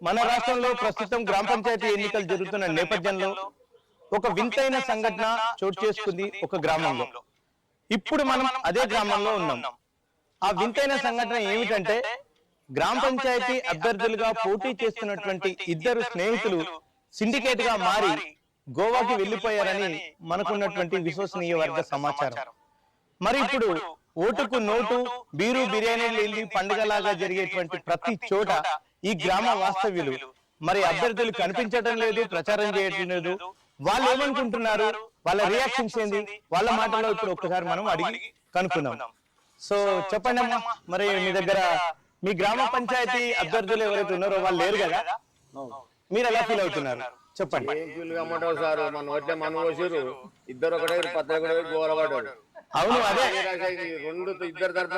మన రాష్ట్రంలో ప్రస్తుతం గ్రామ పంచాయతీ ఎన్నికలు జరుగుతున్న నేపథ్యంలో ఒక వింతైన సంఘటన చోటు చేసుకుంది ఒక గ్రామంలో. ఇప్పుడు మనం అదే గ్రామంలో ఉన్నాం. ఆ వింతైన సంఘటన ఏమిటంటే, గ్రామ పంచాయతీ అభ్యర్థులుగా పోటీ చేస్తున్నటువంటి ఇద్దరు స్నేహితులు సిండికేట్ గా మారి గోవాకి వెళ్లిపోయారని మనకున్నటువంటి విశ్వసనీయ వర్గ సమాచారం. మరి ఇప్పుడు ఓటుకు నోటు, బీరు బిర్యానీలు వెళ్ళి పండుగలాగా జరిగేటువంటి ప్రతి చోట ఈ గ్రామ వాస్తవ్యులు మరి అభ్యర్థులు కనిపించడం లేదు, ప్రచారం చేయటం లేదు. వాళ్ళు ఏమనుకుంటున్నారు, వాళ్ళ రియాక్షన్స్ ఏంది, వాళ్ళ మాటల్లో ఇప్పుడు ఒక్కసారి మనం అడిగి కనుక్కుందాం. సో చెప్పండి అమ్మా, మరి మీ దగ్గర మీ గ్రామ పంచాయతీ అభ్యర్థులు ఎవరైతే ఉన్నారో వాళ్ళు లేరు కదా, మీరు ఎలా ఫీల్ అవుతున్నారు చెప్పండి. సార్ మన ఒట్లే మన పోసారు, ఇద్దరు ఒకటే పత్రిక గోలపడ్డారు. అవును, అదే రెండు ఇద్దరు తరఫున